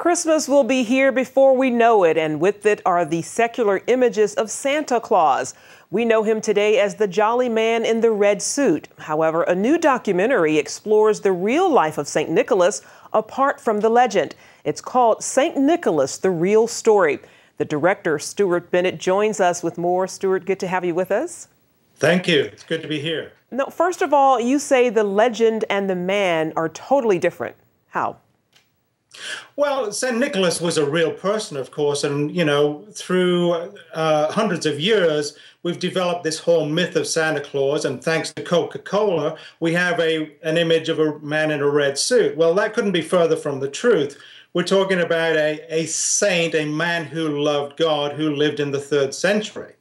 Christmas will be here before we know it, and with it are the secular images of Santa Claus. We know him today as the jolly man in the red suit. However, a new documentary explores the real life of St. Nicholas apart from the legend. It's called St. Nicholas, The Real Story. The director, Stuart Bennett, joins us with more. Stuart, good to have you with us. Thank you. It's good to be here. Now, first of all, you say the legend and the man are totally different. How? Well, St. Nicholas was a real person, of course, and, through hundreds of years, we've developed this whole myth of Santa Claus, and thanks to Coca-Cola, we have an image of a man in a red suit. Well, that couldn't be further from the truth. We're talking about a saint, a man who loved God, who lived in the 3rd century.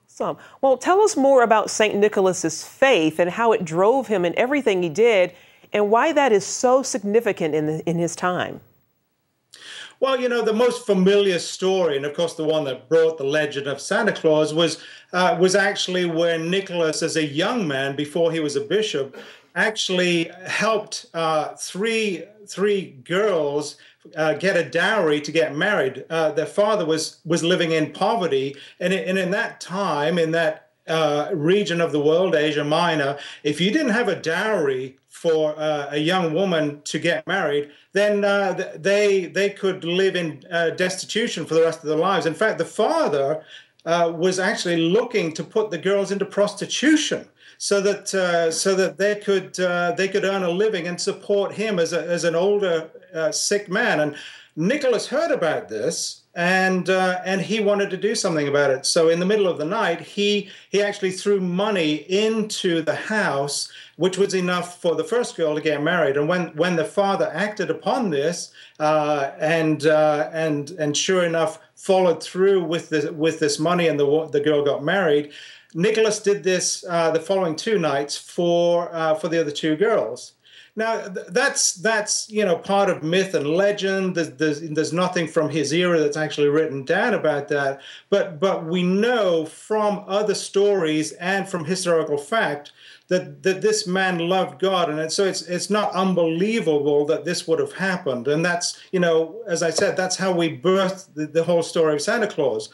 Awesome. Well, tell us more about St. Nicholas's faith and how it drove him in everything he did, and why that is so significant in his time. Well, the most familiar story, and of course the one that brought the legend of Santa Claus, was actually where Nicholas, as a young man before he was a bishop, actually helped three girls get a dowry to get married. Their father was living in poverty, and in that time, in that region of the world, Asia Minor, if you didn't have a dowry for a young woman to get married, then they could live in destitution for the rest of their lives. In fact, the father was actually looking to put the girls into prostitution so that they could earn a living and support him as an older sick man. And Nicholas heard about this, and he wanted to do something about it. So in the middle of the night, he actually threw money into the house, which was enough for the first girl to get married. And when the father acted upon this, and sure enough followed through with this money, and the girl got married, Nicholas did this the following 2 nights for the other 2 girls. Now, that's part of myth and legend. There's nothing from his era that's actually written down about that. But we know from other stories and from historical fact that this man loved God, and so it's not unbelievable that this would have happened. And that's, as I said, that's how we birthed the whole story of Santa Claus.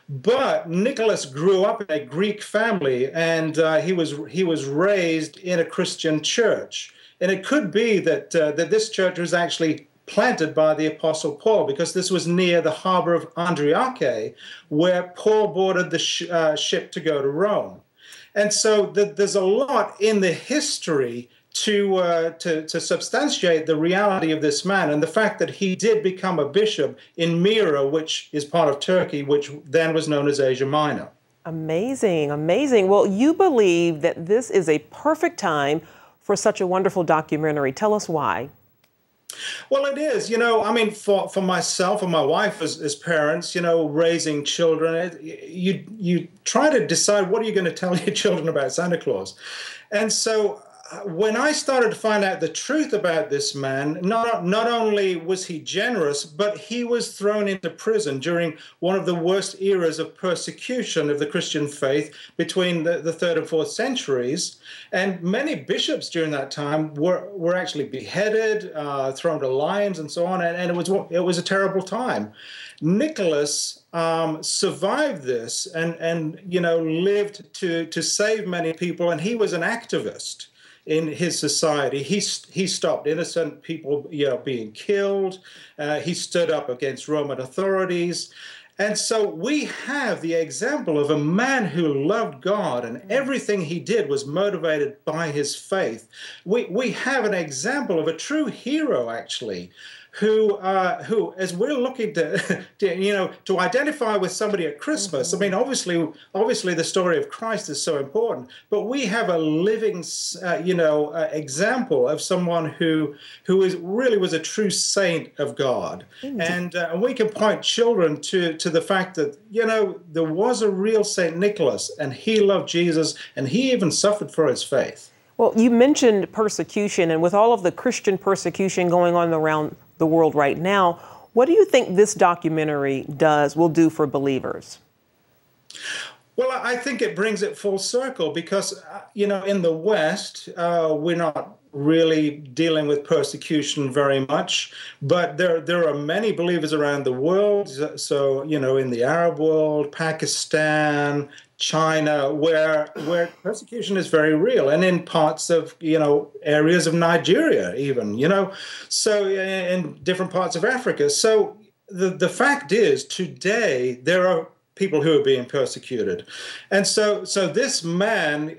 But Nicholas grew up in a Greek family, and he was raised in a Christian church. And it could be that this church was actually planted by the Apostle Paul, because this was near the harbor of Andriache, where Paul boarded the ship to go to Rome. And so there's a lot in the history to substantiate the reality of this man, and the fact that he did become a bishop in Myra, which is part of Turkey, which then was known as Asia Minor. Amazing, amazing. Well, you believe that this is a perfect time for such a wonderful documentary. Tell us why. Well, it is. For myself and my wife as parents, raising children, you try to decide what are you going to tell your children about Santa Claus. And so when I started to find out the truth about this man, not only was he generous, but he was thrown into prison during one of the worst eras of persecution of the Christian faith between the 3rd and 4th centuries. And many bishops during that time were actually beheaded, thrown to lions and so on, and it was a terrible time. Nicholas survived this and lived to save many people, and he was an activist in his society. He stopped innocent people being killed. He stood up against Roman authorities. And so we have the example of a man who loved God, and everything he did was motivated by his faith. We have an example of a true hero, actually, who as we're looking to identify with somebody at Christmas. I mean, obviously the story of Christ is so important, but we have a living example of someone who really was a true saint of God. And we can point children to the fact that there was a real Saint Nicholas, and he loved Jesus, and he even suffered for his faith. Well, you mentioned persecution, and with all of the Christian persecution going on around the world right now, what do you think this documentary will do for believers? Well, I think it brings it full circle because, in the West, we're not really dealing with persecution very much, but there are many believers around the world. So, in the Arab world, Pakistan, China, where persecution is very real, and in parts of, areas of Nigeria even, so in different parts of Africa. So the fact is, today there are people who are being persecuted. And so this man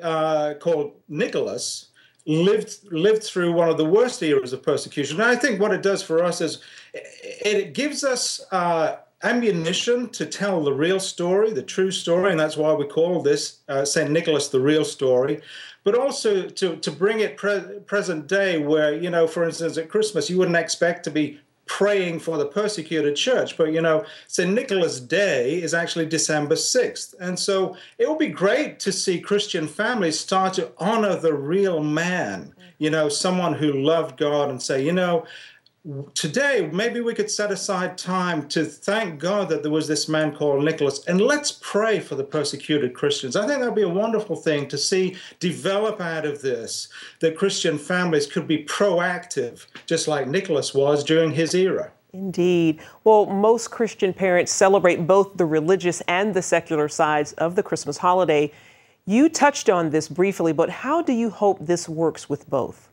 called Nicholas lived through one of the worst eras of persecution. And I think what it does for us is it gives us ammunition to tell the real story, the true story, and that's why we call this St. Nicholas the real story. But also to bring it present day where, for instance, at Christmas, you wouldn't expect to be praying for the persecuted church. But, St. Nicholas Day is actually December 6th. And so it would be great to see Christian families start to honor the real man, someone who loved God, and say, today, maybe we could set aside time to thank God that there was this man called Nicholas, and let's pray for the persecuted Christians. I think that would be a wonderful thing to see develop out of this, that Christian families could be proactive, just like Nicholas was during his era. Indeed. Well, most Christian parents celebrate both the religious and the secular sides of the Christmas holiday. You touched on this briefly, but how do you hope this works with both?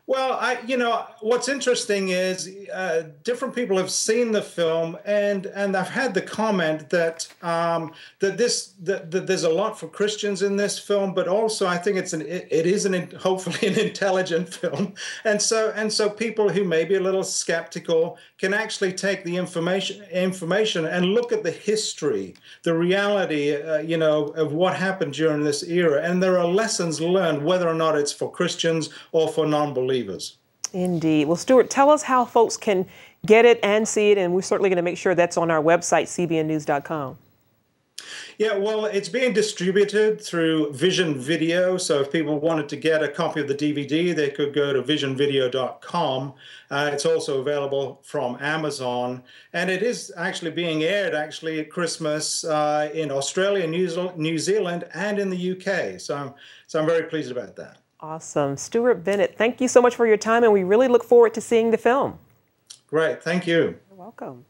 Well, what's interesting is different people have seen the film, and I've had the comment that that there's a lot for Christians in this film, but also I think it is hopefully an intelligent film, and so people who may be a little skeptical can actually take the information and look at the history, the reality, of what happened during this era, and there are lessons learned, whether or not it's for Christians or for non-believers. Indeed. Well, Stuart, tell us how folks can get it and see it, and we're certainly going to make sure that's on our website, cbnnews.com. Yeah, well, it's being distributed through Vision Video. So if people wanted to get a copy of the DVD, they could go to visionvideo.com. It's also available from Amazon. And it is actually being aired at Christmas in Australia, New Zealand, and in the UK. So I'm very pleased about that. Awesome. Stuart Bennett, thank you so much for your time, and we really look forward to seeing the film. Great. Thank you. You're welcome.